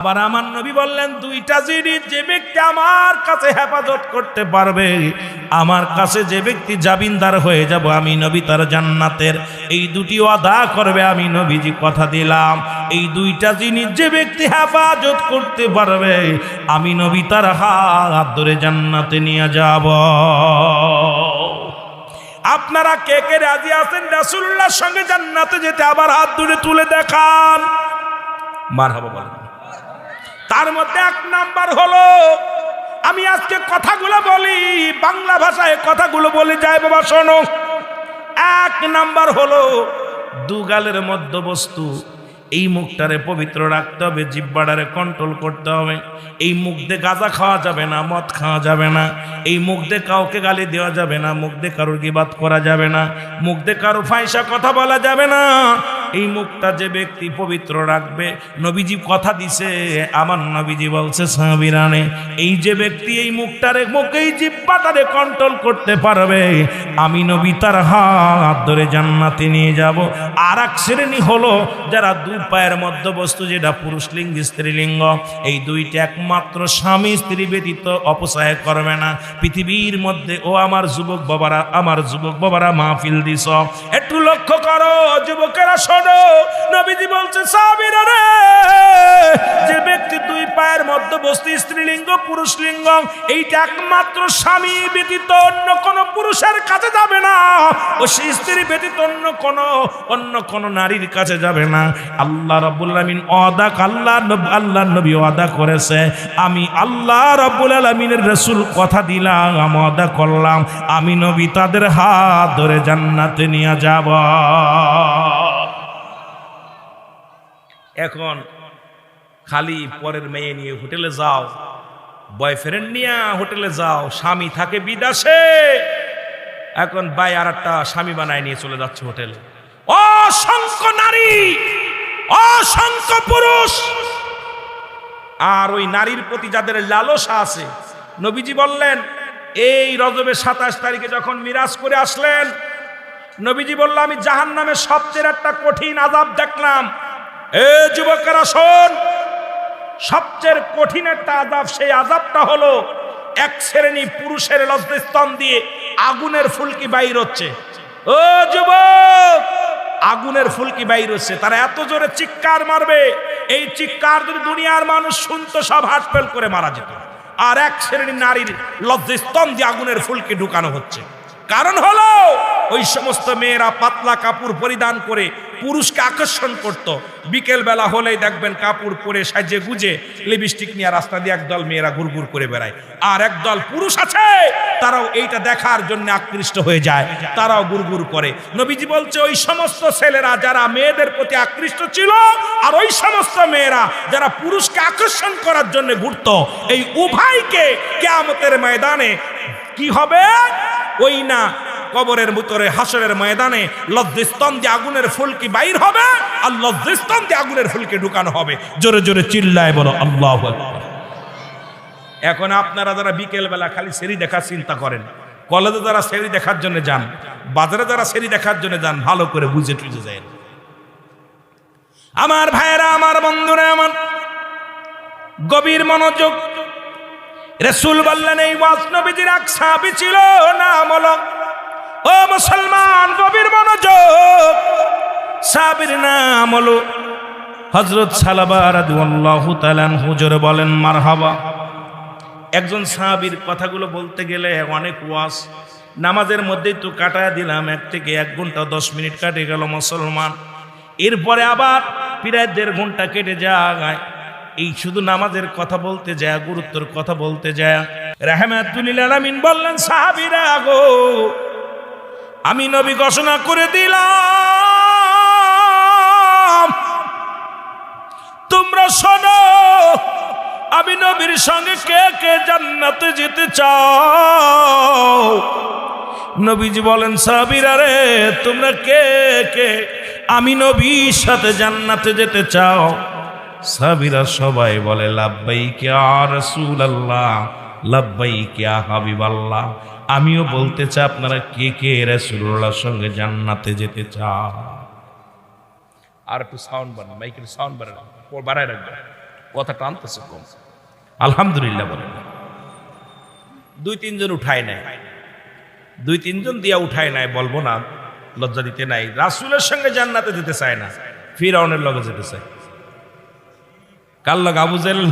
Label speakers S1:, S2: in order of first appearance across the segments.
S1: আবার আমার নবী বললেন, দুইটা জিনিস যে ব্যক্তি আমার কাছে হেফাজত করতে পারবে, আমার কাছে যে ব্যক্তি জামিনদার হয়ে যাব আমি নবী তার জান্নাতের, এই দুটি ওয়াদা করবে, আমি নবীজি কথা দিলাম। এই দুইটা জিনিস যে ব্যক্তি হেফাজত করতে পারবে, আমি নবী তার হাত ধরে জান্নাতে নিয়ে যাব। আপনারা কে কে রাজি আছেন রাসূলুল্লাহর সঙ্গে জান্নাতে যেতে? আবার হাত ধরে তুলে দেখান, মারহাবা বলেন। তার মধ্যে এক নাম্বার হলো, আমি আজকে কথাগুলো বলি বাংলা ভাষায়, কথাগুলো বলে যায় বাবা শোনো। এক নাম্বার হলো দুগালের মধ্যবস্তু, এই মুখটারে পবিত্র রাখতে হবে, জিহ্বাটারে কন্ট্রোল করতে হবে। এই মুখ দিয়ে গাঁজা খাওয়া যাবে না, মদ খাওয়া যাবে না, এই মুখ দিয়ে কাউকে গালি দেওয়া যাবে না, মুখ দিয়ে কারোর গীবাত করা যাবে না, মুখ দিয়ে কারো ফাহিশা কথা বলা যাবে না। এই মুখটা যে ব্যক্তি পবিত্র রাখবে, নবীজি কথা দিছে, আমার নবীজি বলছে সাহাবীরানে, এই যে ব্যক্তি এই মুখটারে, মুখেই জিহ্বাটারে কন্ট্রোল করতে পারবে, আমি নবী তার হাত ধরে জান্নাতে নিয়ে যাব। আর এক শ্রেণী হলো যারা দুই পায়ের মধ্যবস্তু, যেটা পুরুষলিঙ্গ স্ত্রীলিঙ্গ, এই দুইটা একমাত্র স্বামী স্ত্রী ব্যতীত অপচয় করবে না পৃথিবীর মধ্যে। ও আমার যুবক বাবারা, আমার যুবক বাবারা মাহফিল দিছ, একটু লক্ষ্য করো যুবকেরা, শোনো। নবীজি বলছে সাহাবীরা রে, যে ব্যক্তি দুই পায়ের মধ্যবস্তু স্ত্রীলিঙ্গ পুরুষলিঙ্গ, এইটা একমাত্র স্বামী ব্যতীত অন্য কোন পুরুষের কাছে যাবে না, ও সেই স্ত্রী ব্যতীত অন্য কোন নারীর কাছে যাবে না। আল্লাহ রাব্বুল আলামিন আল্লাহ নবী ওয়াদা করেছে, আমি আল্লাহ রাব্বুল আলামিনের রাসূল কথা দিলাম, ওয়াদা করলাম, আমি নবী তাদের হাত ধরে জান্নাতে নিয়ে যাব। এখন খালি পরের মেয়ে নিয়ে হোটেলে যাও, বয়ফ্রেন্ড নিয়ে হোটেলে যাও, স্বামী থাকে বিদেশে, এখন ভাই আর একটা স্বামী বানায় নিয়ে চলে যাচ্ছে হোটেলে। অসংখ্য নারী, অসংখ্য পুরুষ, আর ওই নারীর প্রতি যাদের লালসা আছে, নবীজি বললেন এই রজবের 27 তারিখে যখন মিরাজ করে আসলেন, নবীজি বলল, আমি জাহান্নামের সবচেয়ে একটা কঠিন আযাব দেখলাম। এ যুবকেরা শোন, সবচেয়ে কঠিন একটা আযাব, সেই আযাবটা হলো এক শ্রেণী পুরুষের লজ্জাস্থান দিয়ে আগুনের ফুলকি বাইর হচ্ছে। ও যুবক, আগুনের ফুলকি বাইর হচ্ছে, তারা এত জোরে চিৎকার মারবে, এই চিৎকার যদি দুনিয়ার মানুষ শুনতো সব হার্ট ফেল করে মারা যেত। আর এক শ্রেণী নারীর লজ্জাস্থান দিয়ে আগুনের ফুলকি ঢুকানো হচ্ছে। কারণ হলো ওই সমস্ত মেয়েরা পাতলা কাপড় পরিধান করে পুরুষকে আকর্ষণ করত। বিকেল বেলা হলেই দেখবেন কাপড় পরে সাজে গুজে লিপস্টিক নিয়ে রাস্তা দিয়ে একদল মেয়েরা ঘুরঘুর করে বেড়ায়, আর একদল পুরুষ আছে তারাও এইটা দেখার জন্য আকৃষ্ট হয়ে যায়, তারাও ঘুরঘুর করে। নবীজি বলছে ওই সমস্ত ছেলেরা যারা মেয়েদের প্রতি আকৃষ্ট ছিল, আর ওই সমস্ত মেয়েরা যারা পুরুষকে আকর্ষণ করার জন্য ঘুরত, এই উভয়কে কিয়ামতের ময়দানে কি হবে? ওই না কবরের ভিতরে হাসরের ময়দানে লজ্জাস্থান দিয়ে আগুনের ফুলকি বাইর হবে, আর লজ্জাস্থান দিয়ে আগুনের ফুলকি ঢুকানো হবে। জোরে জোরে চিল্লায় বলো আল্লাহু আকবার। এখন আপনারা যারা বিকেল বেলা খালি সেরি দেখার চিন্তা করেন, কলেজে যারা সেরি দেখার জন্য যান, বাজারে যারা সেরি দেখার জন্য যান, ভালো করে বুঝে টুঝে যায়। আমার ভাইয়েরা, আমার বন্ধুরা, আমার গভীর মনোযোগ। রাসূল বললেন, এই ওয়াজ নবীজির এক সাহাবী ছিল, নাম হলো, ও মুসলমান গভীর মনোযোগ, সাহাবীর নাম হলো হযরত সালাবা রাদিয়াল্লাহু তাআলা আনহু। জোরে বলেন মারহাবা। একজন সাহাবীর কথাগুলো বলতে গেলে অনেক ওয়াজ, নামাজের মধ্যেই তো কাটায় দিলাম, 1 থেকে 1 ঘন্টা 10 মিনিট কাটে গেল মুসলমান। এরপরে আবার প্রায় 1.5 ঘন্টা কেটে যায় এই শুধু নামাজের কথা বলতে যায়, গুরুত্বের কথা বলতে যায়। রাহমাতুল লিল আলামিন বললেন, সাহাবীরা গো, আমি নবী ঘোষণা করে দিলাম, তোমরা শোনো, আমি নবীর সঙ্গে কে কে জান্নাতে যেতে চাও? নবীজি বলেন, সাহাবীরা রে, তোমরা কে কে আমি নবীর সাথে জান্নাতে যেতে চাও? সাহাবীরা সবাই বলে লাব্বাইক ইয়া রাসূলুল্লাহ, লাব্বাইক ইয়া হাবিবাল্লাহ। আমিও বলতে চাই, আপনারা কে কে রাসূলুল্লাহর সঙ্গে জান্নাতে যেতে চান? আর একটু সাউন্ড বাড়ান, মাইকের সাউন্ড বাড়ায় রাখবেন। কথা টানতেছে কম। আলহামদুলিল্লাহ বলেন। 2-3 জন উঠায় নাই, 2-3 জন দিয়া উঠায় নাই, বলবো না, লজ্জা দিতে নাই। রাসূলের সঙ্গে জান্নাতে যেতে চায় না, ফিরআউনের লগে যেতে চায়। কার লগে? আবু জেহেল।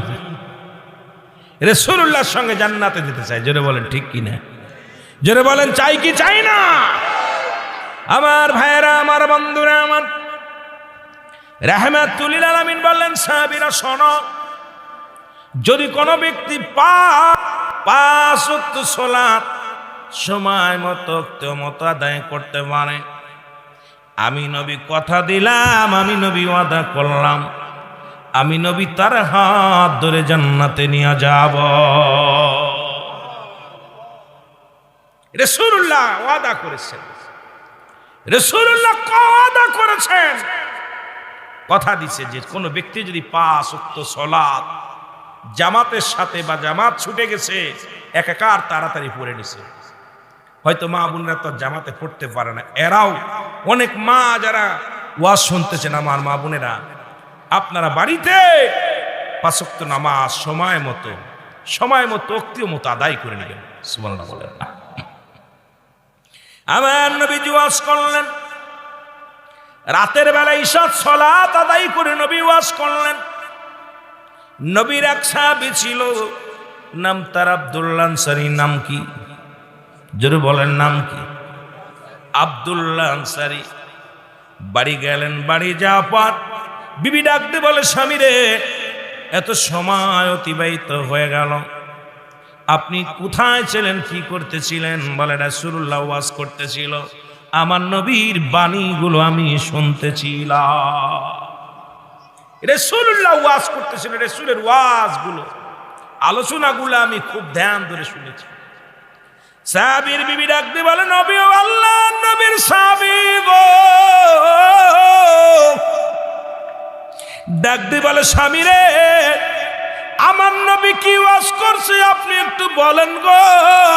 S1: রাসূলুল্লাহর সঙ্গে জান্নাতে যেতে চায়। জোরে বলেন ঠিক কি না? জোরে বলেন চাই কি চাই না? আমার ভাইয়েরা, আমার বন্ধুরা, আমার রাহমাতুল লিল আলামিন বললেন, সাহাবীরা শোনো, যদি কোনো ব্যক্তি 5 ওয়াক্ত সালাত সময় মতো আদায় করতে পারে, আমি নবী কথা দিলাম, আমি নবী ওয়াদা করলাম, আমি নবী তার হাত ধরে জান্নাতে নিয়ে যাব। রাসূলুল্লাহ ওয়াদা করেছেন, রাসূলুল্লাহ ওয়াদা করেছেন, কথা দিছে যে কোন ব্যক্তি যদি 5 ওয়াক্ত সালাত জামাতের সাথে বা জামাত ছুটে গেছে একাকার তাড়াতাড়ি পড়ে নিছে। হয়তো মা বোনেরা তো জামাতে পড়তে পারে না, এরাও অনেক মা যারা ওয়াজ শুনতেছেন, আমার মা বোনেরা, আপনারা বাড়িতে 5 ওয়াক্ত নামাজ সময় মতো অক্তীয় মতো আদায় করে নেবেন। সুবহানাল্লাহ বলেন। আমার নবী ওয়াজ করলেন, রাতের বেলা ইশার সালাত আদায় করে নবী ওয়াজ করলেন। নবীর এক সাহাবী ছিল, নাম তার আব্দুল্লাহ আনসারী। নাম কি? জোরে বলেন নাম কি? আব্দুল্লাহ আনসারী। বাড়ি গেলেন, বাড়ি যাওয়ার পর বিবি ডাকতে বলে, স্বামী রে, এত সময় অতিবাহিত হয়ে গেল, আপনি কোথায় ছিলেন, কি করতেছিলেন? বলে রাসূলুল্লাহ ওয়াজ করতেছিল, আমার নবীর বাণীগুলো আমি শুনতেছিলাম। রাসূলুল্লাহ ওয়াজ করতেছিল, রাসূলের ওয়াজগুলো, আলোচনাগুলো আমি খুব ধ্যান ধরে শুনেছি। সাহাবীর বিবি ডাকতে বলে, নবী ও আল্লাহর নবীর সাহাবী গো। ডাকতে বলে, স্বামী রে, আমার নবী কি ওয়াজ করছে আপনি একটু বলেন গো,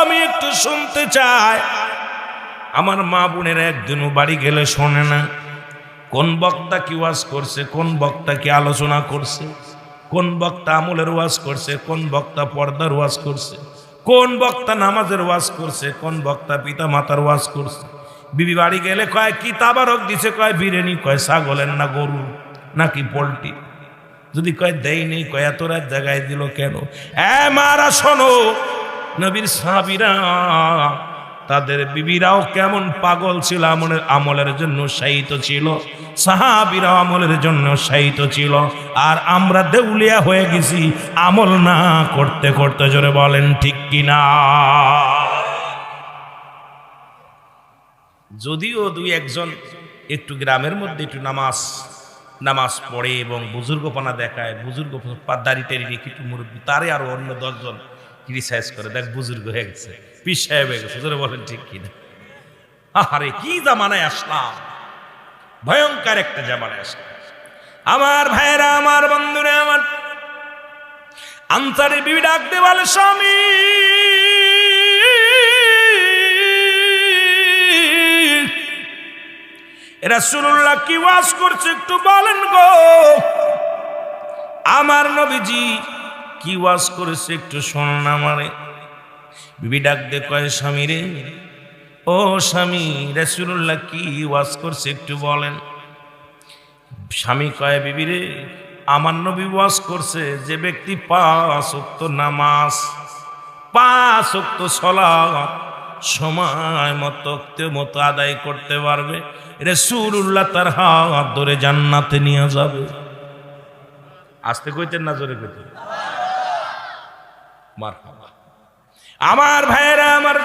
S1: আমি একটু শুনতে চাই। আমার মা বোনের একদিনও বাড়ি গেলে শোনে না কোন বক্তা কি ওয়াজ করছে, কোন বক্তা কি আলোচনা করছে, কোন বক্তা আমলের ওয়াজ করছে, কোন বক্তা পর্দার ওয়াজ করছে, কোন বক্তা নামাজের ওয়াজ করছে, কোন বক্তা পিতা মাতার ওয়াজ করছে। বিবি বাড়ি গেলে কয় কি তাবারক দিছে, কয় বিরিয়ানি, কয় ছাগলের না গরু নাকি পোল্ট্রি। যদি কয় দেই নেই, কয় এত রাত জায়গায় দিল কেন? মারা শোনো, নবীর সাহাবীরা তাদের বিবিরাও কেমন পাগল ছিল, আমলের জন্য উৎসাহিত ছিল, সাহাবীরাও আমলের জন্য উৎসাহিত ছিল, আর আমরা দেউলিয়া হয়ে গেছি আমল না করতে করতে। জোরে বলেন ঠিক কিনা? যদিও 2-1 একটু গ্রামের মধ্যে একটু নামাজ পড়ে এবং বুজুর্গপনা দেখায়, বুজুর্গ দাড়ি টাড়ি রেখে একটু মুরব্বী, তারে আরো অন্য 10 জন ক্রিটিসাইজ করে, দেখ বুজুর্গ হয়ে গেছে, পীর সাহেব হয়ে গেছে। জোরে বলেন ঠিক কিনা? আরে কি জামানায় আসলাম, ভয়ঙ্কর একটা জামানায় আসলাম। আমার ভাইয়েরা, আমার বন্ধুরা, আমার আনসারী বিবি ডাকতে বলে, স্বামী রাসূলুল্লাহ কি ওয়াজ করছে একটু বলেন গো। আমার নবীজি কি ওয়াজ করেছে একটু শোন আমারে। বিবি ডাক দে কয়, স্বামী রে, ও স্বামী, রাসূলুল্লাহ কি ওয়াজ করছে একটু বলেন। স্বামী কয়, বিবি রে, আমার নবী ওয়াজ করছে যে ব্যক্তি 5 ওয়াক্ত নামাজ, 5 ওয়াক্ত সালাত সময় মতো আদায় করতে পারবে, রাসূলুল্লাহ তার হাত ধরে জান্নাতে নিয়ে যাবে। আস্তে কইতেন না জোরে কইতেন? মারহাবা। আমার ভাইয়েরা, আমার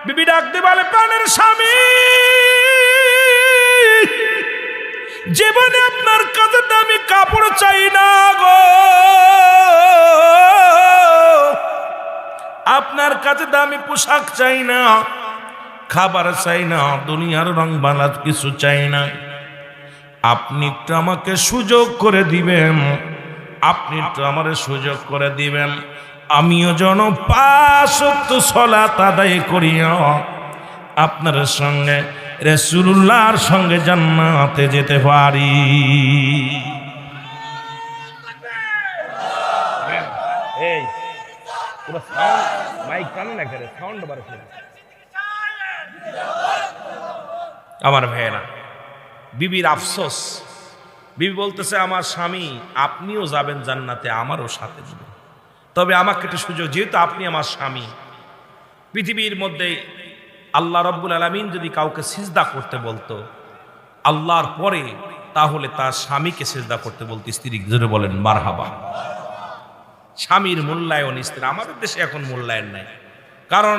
S1: বিবি ডাকতে বলে, প্রাণের স্বামী, জীবনে আপনার কাছে দামি কাপড় চাই না গো, আপনার কাছে দামি পোশাক চাই না, খাবার চাই না, দুনিয়ার রং বালা কিছু চাই না। আপনি একটু আমাকে সুযোগ করে দিবেন, আপনি একটু আমার সুযোগ করে দিবেন, আমিও যেন 5 ওয়াক্ত সালাত আদায় করিয়া আপনার সঙ্গে রাসূলুল্লাহর সঙ্গে জান্নাতে যেতে পারি। এই পুরো সাউন্ড মাইক টানে না করে সাউন্ড বাড়ে করে। আমার ভাইয়েরা, বিবির আফসোস, বিবি বলতেছে আমার স্বামী আপনিও যাবেন জান্নাতে, আমারও সাথে যাবেন, তবে আমাকে একটু সুযোগ, যেহেতু আপনি আমার স্বামী। পৃথিবীর মধ্যে আল্লাহ রব্বুল আলামিন যদি কাউকে সিজদা করতে বলতো আল্লাহর পরে, তাহলে তার স্বামীকে সিজদা করতে বলতো স্ত্রী। জোরে বলেন মারহাবা। স্বামীর মূল্যায়ন স্ত্রী। আমাদের দেশে এখন মূল্যায়ন নাই, কারণ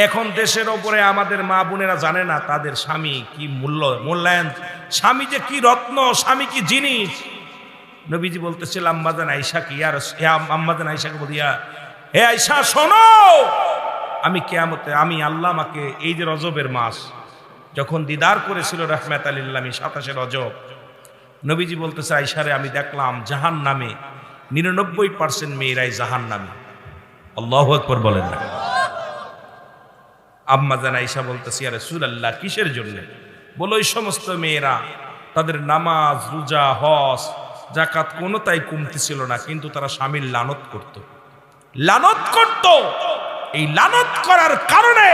S1: এখন দেশের ওপরে আমাদের মা বোনেরা জানে না তাদের স্বামী কি মূল্যায়ন, স্বামী যে কি রত্ন, স্বামী কি জিনিস। নবীজি বলতেছিল আম্মাজান আয়েশা কি, আম্মাজান আয়েশাকে বলিয়া, হে আয়েশা শোনো, আমি কিয়ামতে, আমি আল্লাহ আমাকে এই যে রজবের মাস যখন দিদার করেছিল রাহমাতাল লিল আলামিন 27 রজব, নবীজি বলতেছে আয়েশারে আমি দেখলাম জাহান্নামে 99% মেয়েরাই জাহান্নামে। আল্লাহু আকবার বলেন না। আম্মাজান আয়েশা বলতেছে ইয়া রাসূলুল্লাহ কিসের জন্য? বলো এই সমস্ত মেয়েরা তাদের নামাজ, রোজা, হজ, যাকাত কোনোটাই কমতি ছিল না, কিন্তু তারা স্বামীর লানত করত, লানত করত। এই লানত করার কারণে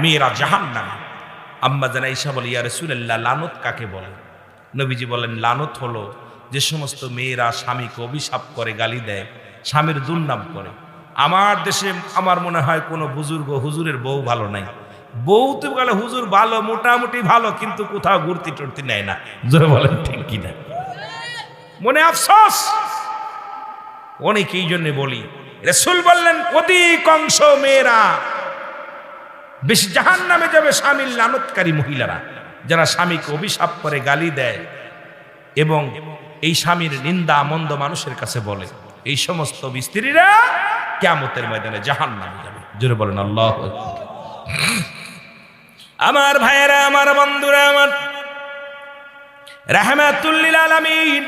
S1: মেয়েরা জাহান্নামে। আম্মাজান আয়েশা বলে ইয়া রাসূলুল্লাহ লানত কাকে বলে? নবীজি বলেন লানত হলো যে সমস্ত মেয়েরা স্বামীকে অভিশাপ করে, গালি দেয়, স্বামীর দুর্নাম করে। আমার দেশে আমার মনে হয় কোনো বুজুর্গ হুজুরের বউ ভালো নাই। বউ তো বলে হুজুর ভালো, মোটামুটি ভালো, কিন্তু কোথাও ঘুরতি টুরতি নেয় না। জোরে বলেন ঠিক কিনা? মনে আফসোস অনেক। এই জন্য বলি, রাসূল বললেন অধিকাংশ মেয়েরা বেশি জাহান্নামে যাবে স্বামীর লানতকারী মহিলারা, যারা স্বামীকে অভিশাপ করে, গালি দেয় এবং এই স্বামীর নিন্দা মন্দ মানুষের কাছে বলে। এই সমস্ত স্ত্রীরা কিয়ামতের ময়দানে জাহান্নামে যাবে। জোরে বলেন আল্লাহু আকবার। আমার ভাইয়েরা, আমার বন্ধুরা, আমার রাহমাতুল লিল আলামিন,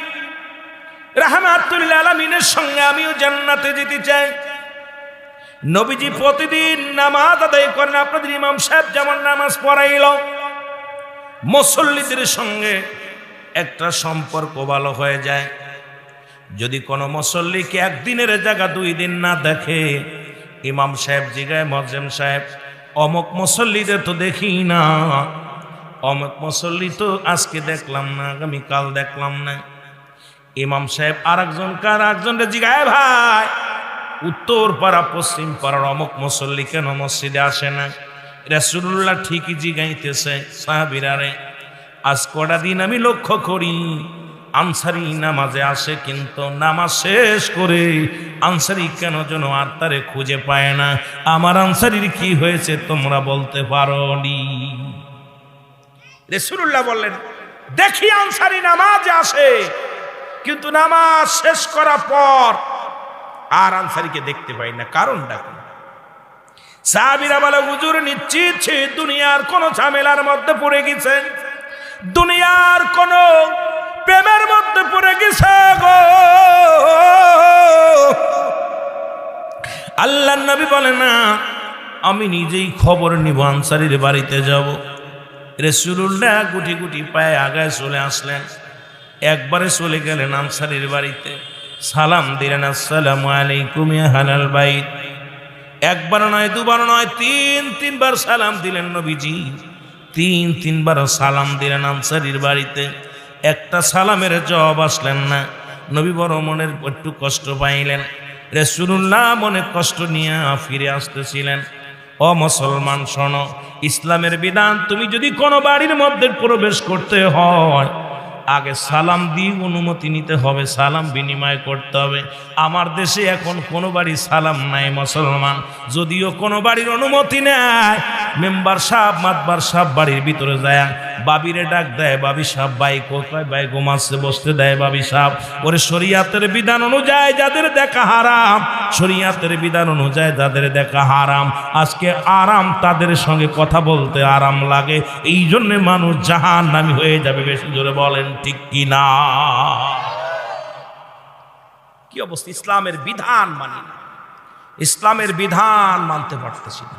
S1: রাহমাতুল লিল আলামিনের সঙ্গে আমিও জান্নাতে যেতে চাই। নবীজি প্রতিদিন নামাজ আদায় করেন। আপনাদের ইমাম সাহেব যেমন নামাজ পড়াইল, মুসল্লিদের সঙ্গে একটা সম্পর্ক ভালো হয়ে যায়। যদি কোনো মুসল্লিকে একদিনের জায়গা 2 দিন না দেখে, ইমাম সাহেব জিগায় মুয়াজ্জিন সাহেব অমুক মুসল্লিদের তো দেখি না, অমুক মুসল্লি তো আজকে দেখলাম না, আগামীকাল দেখলাম না। ইমাম সাহেব আরেকজনরে জিগায় ভাই উত্তর পাড়া পশ্চিম পাড়ার অমুক মুসল্লি কেন মসজিদে আসে না? রাসূলুল্লাহ ঠিকই জিগাইতেছে সাহাবীরা রে, আজ কটা দিন আমি লক্ষ্য করি আনসারি নামাজে আসে, কিন্তু নামাজ শেষ করে আনসারি কেন যেন আর তারে খুঁজে পায় না। আমার আনসারির কি হয়েছে তোমরা বলতে পারোনি? রাসূলুল্লাহ বললেন দেখি আনসারি নামাজে আসে, কিন্তু নামাজ শেষ করার পর আর আনসারিকে দেখতে পাই না, কারণটা কি? সাহাবীরা বলে হুজুর নিশ্চিত সে দুনিয়ার কোন ঝামেলার মধ্যে পড়ে গেছে, দুনিয়ার কোন প্রেমের মধ্যে পড়ে গেছে গো। আল্লাহর নবী বলে না আমি নিজেই খবর নিব, আনসারীর বাড়িতে যাব। রাসূলুল্লাহ গুটি গুটি পায়ে আগায় চলে আসলেন। একবারে চলে গেলেন আনসারীর বাড়িতে, সালাম দিলেন আসসালামু আলাইকুম ইয়া আহলাল বাইত। একবার নয়, দুবার নয়, 3-3 সালাম দিলেন নবীজি। 3-3 সালাম দিলেন আনসারীর বাড়িতে, একটা সালামের জবাব আসলেন না। নবী বড় মনের একটু কষ্ট পাইলেন। রাসূলুল্লাহ মনে কষ্ট নিয়ে ফিরে আসতেছিলেন। ও মুসলমান শোনো, ইসলামের বিধান, তুমি যদি কোনো বাড়ির মধ্যে প্রবেশ করতে হয় আগে সালাম দিয়ে অনুমতি নিতে হবে, সালাম বিনিময় করতে হবে। আমার দেশে এখন কোনো বাড়ি সালাম নাই মুসলমান, যদিও কোনো বাড়ির অনুমতি নেয়, মেম্বার সাহেব মাতবার সাহেব বাড়ির ভিতরে যায় বাবিরে ডাক দেয়, বাবি সাহেব বাই কোথায়, বাই ঘুমাচ্ছে, বসতে দেয় বাবি সাহেব। ওরে শরীয়তের বিধান অনুযায়ী যাদের দেখা হারাম, শরীয়তের বিধান অনুযায়ী যাদের দেখা হারাম, আজকে আরাম তাদের সঙ্গে কথা বলতে আরাম লাগে, এই জন্য মানুষ জাহান্নামী হয়ে যাবে। বেশি জোরে বলেন ঠিক কি না? কি অবস্থা? ইসলামের বিধান মানি না, ইসলামের বিধান মানতে পারতেছি না।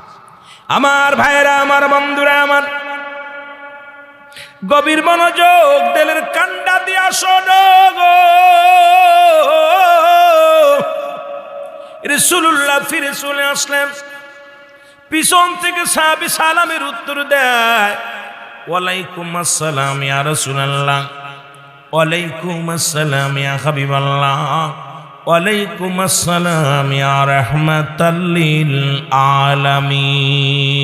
S1: আমার ভাইয়েরা, আমার বন্ধুরা, আমার গভীর মনোযোগ দিলের কান্ডা দিয়া শোনো গো। রাসূলুল্লাহ ফিরে চলে আসলেন। পিছন থেকে সাহাবী সালামের উত্তর দেয়, ওয়ালাইকুম আসসালাম ইয়া রাসূলুল্লাহ, ওয়ালাইকুম আসসালাম ইয়া হাবিবাল্লাহ, ওয়ালাইকুম আসসালাম ইয়া রাহমাতাল লিল আলামিন।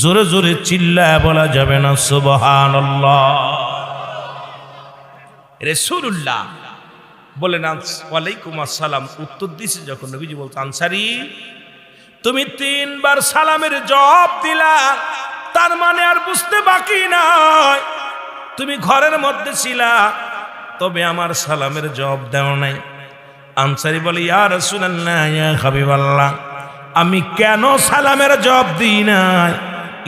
S1: জোরে জোরে চিল্লায় বলা যাবে না সুবহানাল্লাহ? রাসূলুল্লাহ বলেন ওয়ালাইকুম আসসালাম, উত্তর দিছে যখন নবীজি বলতে, আনসারী তুমি 3 বার সালামের জবাব দিলা, তার মানে আর বুঝতে বাকি নাই তুমি ঘরের মধ্যে ছিলা, তবে আমার সালামের জবাব দাও নাই। আনসারী বলে, ইয়া রাসূলুল্লাহ ইয়া হাবিবাল্লাহ, আমি কেন সালামের জবাব দিই নাই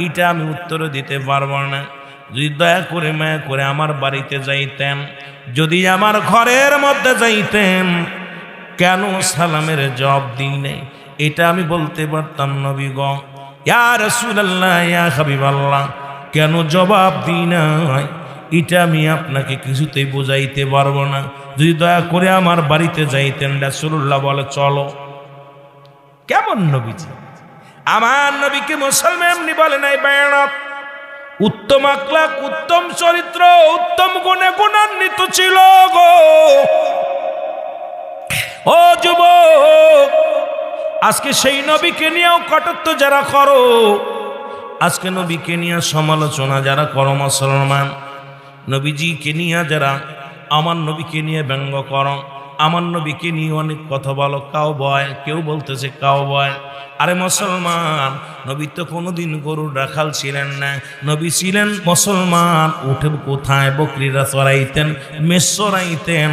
S1: এটা আমি উত্তর দিতে পারবো না। যদি দয়া করে মায়া করে আমার বাড়িতে যাইতেন, যদি আমার ঘরের মধ্যে যাইতেন, কেন সালামের জবাব দিই নাই এটা আমি বলতে পারতাম। নবী গো, ইয়া রাসূলুল্লাহ ইয়া হাবিবাল্লাহ, কেন জবাব দিই নাই এটা আমি আপনাকে কিছুতেই বোঝাইতে পারবো না। যদি দয়া করে আমার বাড়িতে যাইতেন। রাসূলুল্লাহ বলে, চলো। কেমন নবীজি? আমার নবীকে মুসলমান এমনি বলে নাই বেয়ানত, উত্তম আখলাক, উত্তম চরিত্র, উত্তম গুণে গুণান্বিত ছিল গো। ও যুবক, আজকে সেই নবীকে নিয়েও কটাক্ষ যারা করো, আজকে নবীকে নিয়ে সমালোচনা যারা করো মুসলমান, নবীজিকে নিয়ে যারা আমার নবীকে নিয়ে ব্যঙ্গ করো, আমার নবীকে নিয়ে অনেক কথা বলো, কাউ বয়, কেউ বলতেছে কাউ বয়। আরে মুসলমান, নবী তো কোনোদিন গরুর রাখাল ছিলেন না, নবী ছিলেন মুসলমান। উঠে কোথায় বকরিরা চড়াইতেন, মেষ চড়াইতেন।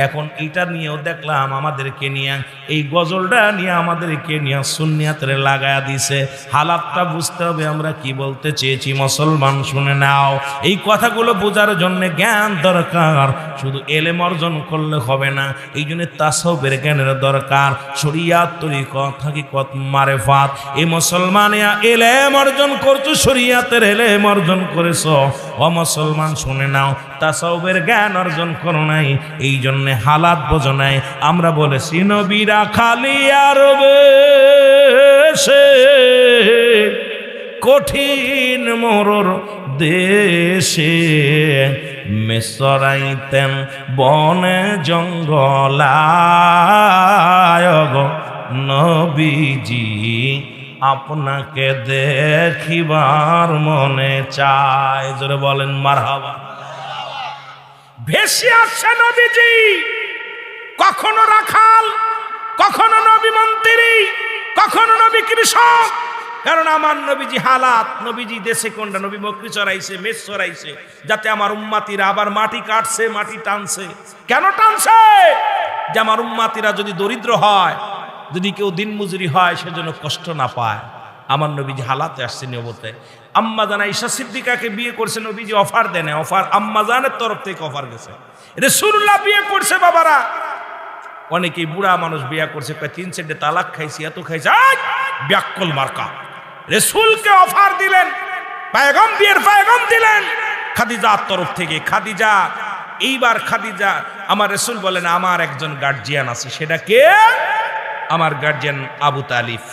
S1: এখন এটা নিয়েও দেখলাম আমাদেরকে নিয়ে, এই গজলটা নিয়ে আমাদেরকে নিয়ে সুন্নিয়াতে লাগায়া দিছে। হালাতটা বুঝতে হবে আমরা কি বলতে চেয়েছি। মুসলমান শুনে নাও, এই কথাগুলো বোঝার জন্য জ্ঞান দরকার, শুধু এলেম অর্জন করলে হবে না। এই জন্য তাসাউফের জ্ঞানের দরকার, শরিয়াত তরিকত হাকিকত মারেফাত। এই মুসলমান এলেম অর্জন করছো, শরিয়াতের এলেম অর্জন করেছো। ও মুসলমান শুনে নাও, তাসাউফের জ্ঞান অর্জন করো নাই, এই জন্য হালাত বোঝো নাই। আমরা বলেছি নবীরা খালি আরবে সে কঠিন মরর দেশে, মেসরাইতেন বনে জঙ্গলায় গো নবীজি, আপনাকে দেখিবার মনে চায়। জোরে বলেন মারহাবা। ভেসে আসছে নবীজি, কখনো রাখাল, কখনো নবী মন্ত্রী, কখনো নবী কৃষক। কারণ আমার নবীজি হালাত, নবীজি দেশে কোনটা, নবী বকরি চড়াইছে, মেষ চড়াইছে, যাতে আমার উম্মাতিরা আবার মাটি কাটছে, মাটি টানছে। কেন টানছে? যে আমার উম্মাতিরা যদি দরিদ্র হয়, যদি কেউ দিন মজুরি হয়, সেজন্য কষ্ট না পায়। আমার নবীজি হালাতে আসছে নিয়মতে। আম্মা জান আয়েশা সিদ্দিকাকে বিয়ে করছে, নবীজি অফার দেন, অফার আম্মা জানের তরফ থেকে অফার গেছে। রাসূলুল্লাহ বিয়ে করছে বাবারা, অনেকেই বুড়া মানুষ বিয়ে করছে, কয় 3-4 তালাক খাইছি, এত খাইছে, ব্যাককল মার্কা। রাসূলকে অফার দিলেন, পায়গাম, বিয়ের পায়গাম দিলেন খাদিজার তরফ থেকে। খাদিজা, এইবার খাদিজা, আমার রাসূল বলেন আমার একজন গার্জিয়ান আছে। সেটা কে? আমার গার্জিয়ান আবু তালিব।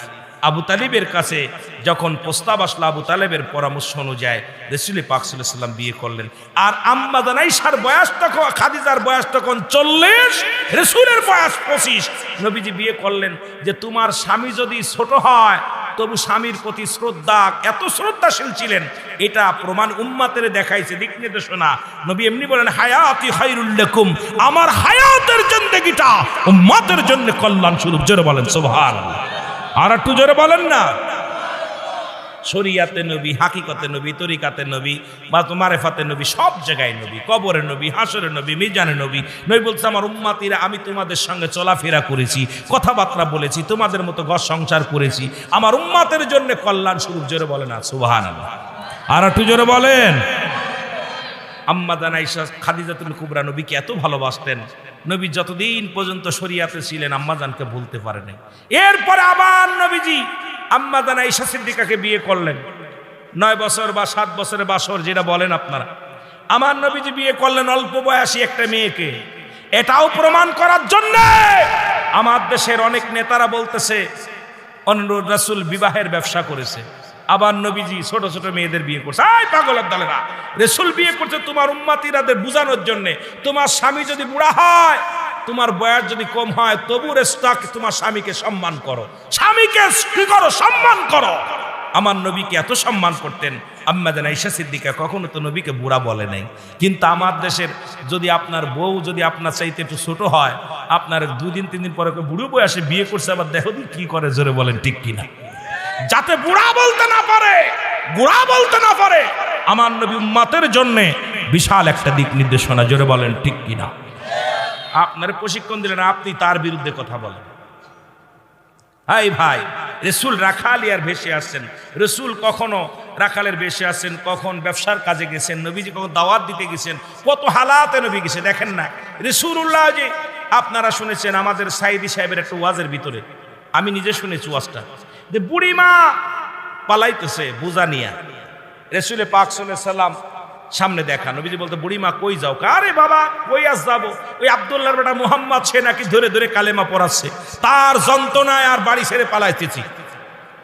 S1: আবু তালিবের কাছে যখন প্রস্তাব আসলো, আবু তালেবের পরামর্শ অনুযায়ী রাসূল পাক সাল্লাল্লাহু আলাইহি ওয়াসাল্লাম বিয়ে করলেন। আর আম্মা জান আয়েশার বয়স তখন, খাদিজার বয়স তখন 40, রাসূলের বয়স 25। নবীজি বিয়ে করলেন যে তোমার স্বামী যদি ছোট হয় তবু স্বামীর প্রতি শ্রদ্ধা, এত শ্রদ্ধাশীল ছিলেন। এটা প্রমাণ উম্মাতের দেখাইছে, দিক নির্দেশনা। নবী এমনি বলেন হায়াতি খায়রুল লাকুম, আমার হায়াতের জিন্দেগিটা উম্মতের জন্য কল্যাণ স্বরূপ। জোরে বলেন সুবহানাল্লাহ। আর একটু জোরে বলেন না। শরিয়াতে নবী, হাকিকতে নবী, তরিকাতে নবী, বা মারেফাতে নবী, সব জায়গায় নবী। কবরে নবী, হাসরে নবী, মিজানে নবী। নবী বলছে আমার উম্মাতিরা, আমি তোমাদের সঙ্গে চলাফেরা করেছি, কথাবার্তা বলেছি, তোমাদের মতো ঘর সংসার করেছি, আমার উম্মাতের জন্য কল্যাণ স্বরূপ। জোরে বলেন না সুবহানাল্লাহ। আর একটু জোরে বলেন। আম্মা জান আয়েশা খাদিজাতুল কুবরা নবীকে এত ভালোবাসতেন, নবী যতদিন পর্যন্ত শরিয়াতে ছিলেন আম্মা জানকে ভুলতে পারেনি। এরপরে আবার নবীজি আম্মা জান আয়েশা সিদ্দিকাকে বিয়ে করলেন। 9 বছর বা 7 বছরের বাসর যেটা বলেন আপনারা। আমার নবীজি বিয়ে করলেন অল্প বয়সী একটা মেয়েকে। এটাও প্রমাণ করার জন্য আমার দেশের অনেক নেতারা বলতেছে অনুরূপ রাসূল বিবাহের ব্যবসা করেছে, আবার নবীজি ছোট ছোট মেয়েদের বিয়ে করছে। আয় পাগলের দলেরা, রাসূল বিয়ে করছে তোমার উম্মতিরাদের বুঝানোর জন্য। তোমার স্বামী যদি বুড়া হয়, তোমার বয়স যদি কম হয়, তবু রেস্তাক তোমার স্বামীকে সম্মান করো, স্বামীকে কি করো, সম্মান করো। আমার নবীকে এত সম্মান করতেন, আম্মা জান আয়েশা সিদ্দিকা কখনো তো নবীকে বুড়া বলে নাই। কিন্তু আমার দেশের যদি আপনার বউ যদি আপনার চাইতে একটু ছোট হয়, আপনার 2 দিন 3 দিন পরে বুড়ো বয়সে বিয়ে করছে, আবার দেখো কি করে, জোরে বলেন ঠিক কিনা? যাতে বুড়া বলতে না পারে, বুড়া বলতে না পারে। আমার নবী উম্মতের জন্য বিশাল একটা দিক নির্দেশনা, জোরে বলেন ঠিক কিনা? আপনার প্রশিক্ষণ দিলেন, আপনি তার বিরুদ্ধে কথা বলেন। হাই ভাই, রাসূল রাখালিয়ার ভেসে আসছেন, রাসূল কখনো রাখালের ভেসে আসছেন, কখন ব্যবসার কাজে গেছেন, নবীজি কখন দাওয়াত দিতে গেছেন, কত হালাতে নবী গেছে দেখেন না। রাসূলুল্লাহ যে আপনারা শুনেছেন আমাদের সাইদি সাহেবের একটা ওয়াজের ভিতরে, আমি নিজে শুনেছি ওয়াজটা, যে বুড়ি মা পালাইতেছে বোঝা নিয়া, রাসূল পাক সাল্লাল্লাহু আলাইহি সাল্লাম সামনে দেখা, নবীজি বলতে বুড়ি মা কই যাও? আরে বাবা কই আস যাবো, ওই আব্দুল্লাহর বেটা মুহাম্মদ সে নাকি ধরে ধরে কালেমা পড়াচ্ছে, তার যন্ত্রণায় আর বাড়ি ছেড়ে পালাইতেছি।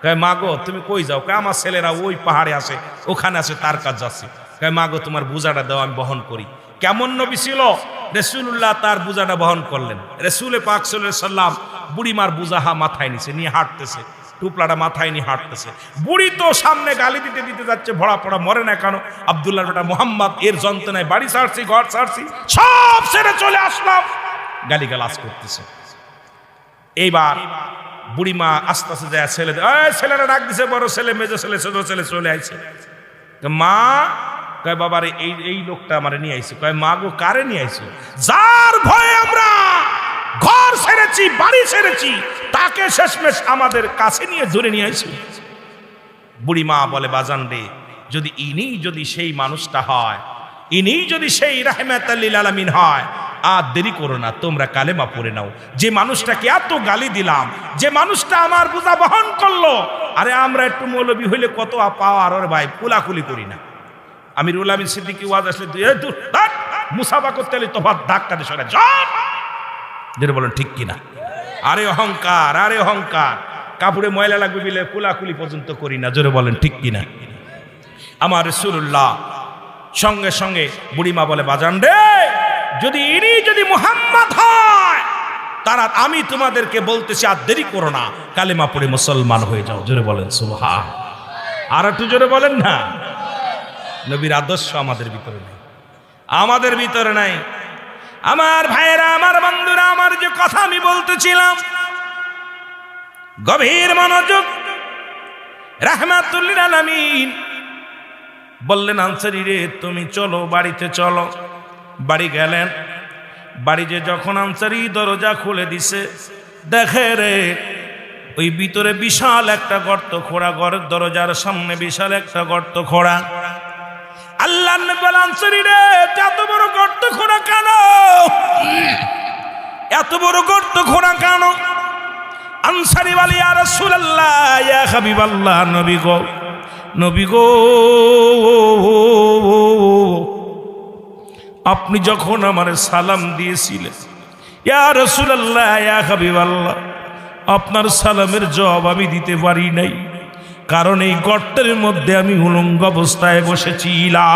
S1: কয় মা গো তুমি কই যাও? কয় আমার ছেলেরা ওই পাহাড়ে আছে, ওখানে আছে, তার কাজ যাচ্ছে। কয় মা গো তোমার বোঝাটা দাও আমি বহন করি। কেমন নবী ছিল? রাসূলুল্লাহ তার বোঝাটা বহন করলেন। রাসূল পাক সাল্লাল্লাহু আলাইহি সাল্লাম বুড়িমার বোঝাহা মাথায় নিছে, নিয়ে হাঁটতেছে, টুপলাটা মাথায় নিয়ে হাঁটতেছে। বুড়ি তো সামনে গালি দিতে দিতে যাচ্ছে, ভরা পড়া মরে না কেন? আব্দুল্লাহর বেটা মুহাম্মদ এর যন্ত্রণায় বাড়ি ছাড়ছি, ঘর ছাড়ছি, সব ছেড়ে চলে আসলাম, গালিগালাজ করতেছে। এইবার বুড়িমা আস্তে আস্তে যায় ছেলেরা ডাক দিছে, বড় ছেলে, মেজো ছেলে, ছোট ছেলে চলে আইছে। মা কয় বাবার এই লোকটা আমার নিয়ে আইছে। কয় মা গো কারে নিয়ে আইছো? যার ভয়ে আমরা ঘর ছেড়েছি, বাড়ি ছেড়েছি, তাকে শেষমেশ আমাদের কাছে নিয়ে ধরে নিয়ে আইছো। বুড়ি মা বলে বাজান রে, যদি ইনি যদি সেই মানুষটা হয়, ইনি যদি সেই রাহমাতুল লিল আলামিন হয়, আর দেরি করো না, তোমরা কালেমা পড়ে নাও। যে মানুষটাকে এত গালি দিলাম, যে মানুষটা আমার বোঝা বহন করলো, আরে আমরা একটু মৌলবী হইলে কত পাওয়ার, ওর ভাই কুলাকুলি করি না। আমিরুল আমিন সিদ্দিকী ওয়াজ আসলে মুসাফা করতে হলে তোফাত ধাক্কা দিয়ে সরে যান, যেটা বলেন ঠিক কিনা? আরে অহংকার, আরে অহংকার, কাপড়ে ময়লা লাগবে বলে কুলাকুলি পর্যন্ত করি না, জোরে বলেন ঠিক কিনা? আমার রাসূলুল্লাহ সঙ্গে সঙ্গে বুড়িমা বলে বাজান রে, যদি ইনি যদি মুহাম্মদ হয়, তারা আমি তোমাদেরকে বলতেছি আর দেরি করো না, কালেমা পড়ে মুসলমান হয়ে যাও, জোরে বলেন সুবহান। আর একটু জোরে বলেন না। নবীর আদর্শ আমাদের ভিতরে নাই, আমাদের ভিতরে নাই। আমার ভাইয়েরা, আমার বন্ধুরা, আমার যে কথা আমি বলতেছিলাম, গভীর মনোযোগ। রাহমাতুল লিল আলামিন বললেন আনসারী রে তুমি চলো, বাড়িতে চলো। বাড়ি গেলেন, বাড়ি যে যখন আনসারী দরজা খুলে দিছে, দেখে রে ওই ভিতরে বিশাল একটা গর্ত খোঁড়া, ঘরের দরজার সামনে বিশাল একটা গর্ত খোঁড়া। আল্লাহ নবী বলেন আনসারী রে এত বড় গর্ত খোঁড়া কেন? এত বড় গর্ত খোঁড়া কেন? আনসারী বলে ইয়া রাসূলুল্লাহ, ইয়া হাবিবাল্লাহ, নবী গো, নবী গো, আপনি যখন আমারে সালাম দিয়েছিলেন, ইয়া রাসূলুল্লাহ, ইয়া হাবিবাল্লাহ, আপনার সালামের জবাব আমি দিতে পারি নাই, কারণ এই গর্তের মধ্যে আমি উলঙ্গ অবস্থায় বসেছিলাম।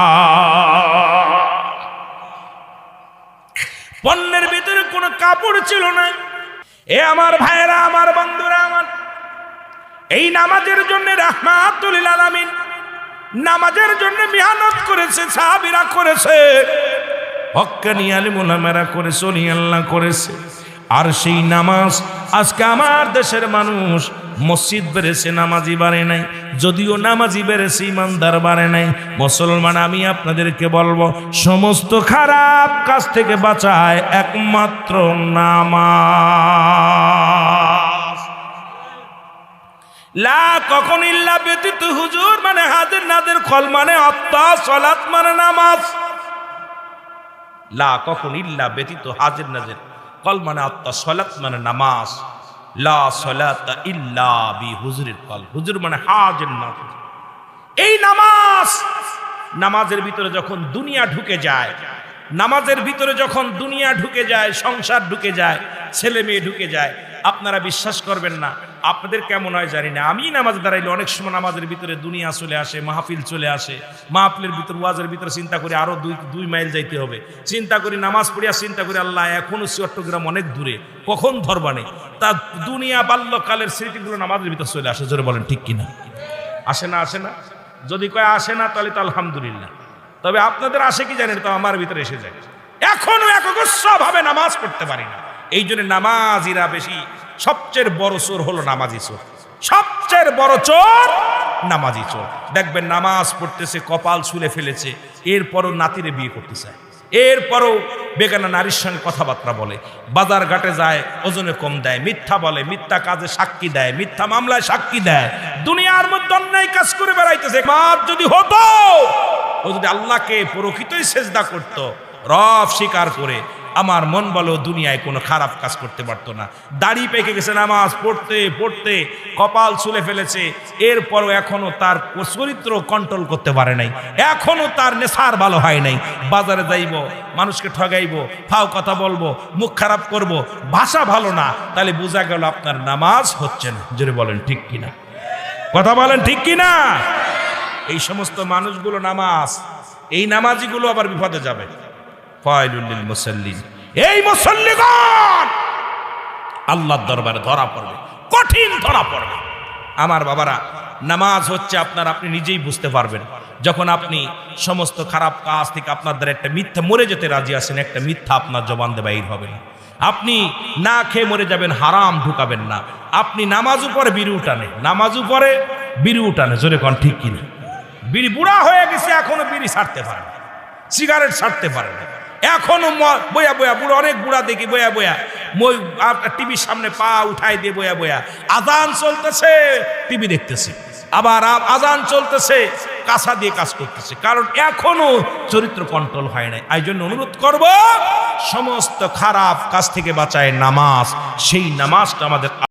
S1: পণ্যের ভিতরে কোনো কাপড় ছিল না। এ আমার ভাইয়েরা, আমার বন্ধুরা, আমার এই নামাজের জন্য রাহমাতুল লিল আলামিন নামাজের জন্য মেহনত করেছে, সাহাবীরা করেছে, হক্কানি আলিম উলামারা করেছে, ওলি আল্লাহ করেছে। আর সেই নামাজ আজকে আমার দেশের মানুষ মসজিদ বেড়েছে, নামাজি বাড়ে নাই। যদিও নামাজি বেড়েছে, ইমানদার বাড়ে নাই। মুসলমান, আমি আপনাদেরকে বলবো, সমস্ত খারাপ কাজ থেকে বাঁচায় একমাত্র নামাজ। লা কখন ইল্লা ব্যতীত, হুজুর মানে হাজির নাজির, কল মানে আত্মা, সালাত মানে নামাজ। লা কখন ইল্লা ব্যতীত, হাজির নাজির, কল মানে আত্মা, সালাত মানে নামাজ। লা সালাতা ইল্লা বি হুজুরিল কল, হুজুর মানে হাজির নাজির। এই নামাজ, নামাজের ভিতরে যখন দুনিয়া ঢুকে যায়, নামাজের ভিতরে যখন দুনিয়া ঢুকে যায়, সংসার ঢুকে যায়, ছেলে মেয়ে ঢুকে যায়, আপনারা বিশ্বাস করবেন না, আপনাদের কেমন হয় জানি না, আমি নামাজ দাঁড়াইলে অনেক সময় নামাজের ভিতরে দুনিয়া চলে আসে, মাহফিল চলে আসে, মাহফিলের ভিতর ওয়াজের ভিতরে চিন্তা করি আরো 2 মাইল যাইতে হবে, চিন্তা করি নামাজ পড়িয়া চিন্তা করি আল্লাহ এখনো চট্টগ্রাম অনেক দূরে, কখন ধরবানে, তা দুনিয়া বাল্যকালের স্মৃতিগুলো নামাজের ভিতর চলে আসে। জোরে বলেন ঠিক কিনা? আসে না? আসে না? যদি কয় আসে না তাহলে তো আলহামদুলিল্লাহ, তবে আপনাদের আসে কি জানেন, তো আমার ভিতরে এসে যায়। এখনো একগুচ্ছভাবে নামাজ পড়তে পারি না। এই জন্য নামাজিরা বেশি, সবচেয়ে বড় চোর হলো নামাজি চোর, সবচেয়ে বড় চোর নামাজি চোর। দেখবেন নামাজ পড়তেছে, কপাল ছুলে ফেলেছে, এরপরও নাতিরে বিয়ে করতে চায়, এরপরও বেগানা নারীর সঙ্গে কথাবার্তা বলে, বাজার ঘাটে যায় ওজনে কম দেয়, মিথ্যা বলে, মিথ্যা কাজে সাক্ষী দেয়, মিথ্যা মামলায় সাক্ষী দেয়, দুনিয়ার মধ্যে অন্যায় কাজ করে বেড়াইতেছে। মার যদি হতো, ও যদি আল্লাহকে প্রকৃতই সেজদা করত, রব স্বীকার করে, আমার মন বলো দুনিয়ায় কোনো খারাপ কাজ করতে পারতো না। দাড়ি পেকে গেছে, নামাজ পড়তে পড়তে কপাল ছুলে ফেলেছে, এরপরও এখনো তার চরিত্র কন্ট্রোল করতে পারে নাই, এখনো তার নেশার ভালো হয় নাই। বাজারে যাইব, মানুষকে ঠগাইব, ফাও কথা বলবো, মুখ খারাপ করব, ভাষা ভালো না, তাহলে বোঝা গেল আপনার নামাজ হচ্ছে না। জোরে বলেন ঠিক কিনা? কথা বলেন ঠিক কিনা? এই সমস্ত মানুষগুলো নামাজ, এই নামাজিগুলো আবার বিপদে যাবে। ফায়লুল লিল মুসাল্লিন, এই মুসাল্লিগণ আল্লাহর দরবারে ধরা পড়বে, কঠিন ধরা পড়বে। আমার বাবারা, নামাজ হচ্ছে আপনার, আপনি নিজেই বুঝতে পারবেন যখন আপনি সমস্ত খারাপ কাজ থেকে আপনার দ্বারা একটা মিথ্যা, মরে যেতে রাজি আছেন, একটা মিথ্যা আপনার জবান দিয়ে বাইর হবে না। আপনি না খেয়ে মরে যাবেন, হারাম ঢুকাবেন না। আপনি নামাজ উপরে বিড়ি উঠানে, নামাজ উপরে বিড়ি উঠানে, জোরে কোন ঠিক কিনা? বিড়ি বুড়া হয়ে গেছে, এখনো বিড়ি ছাড়তে পারে না, সিগারেট ছাড়তে পারে না, এখনো বয়া বয়া, বুড়ো অনেক বুড়া দেখি বয়া বয়া টিভির সামনে পা উঠাই দিয়ে বয়া বয়া, আজান চলতেছে টিভি দেখতেছে, আবার আজান চলতেছে কাঁসা দিয়ে কাজ করতেছে, কারণ এখনো চরিত্র কন্ট্রোল হয় নাই। এই জন্য অনুরোধ করব, সমস্ত খারাপ কাজ থেকে বাঁচায় নামাজ, সেই নামাজটা আমাদের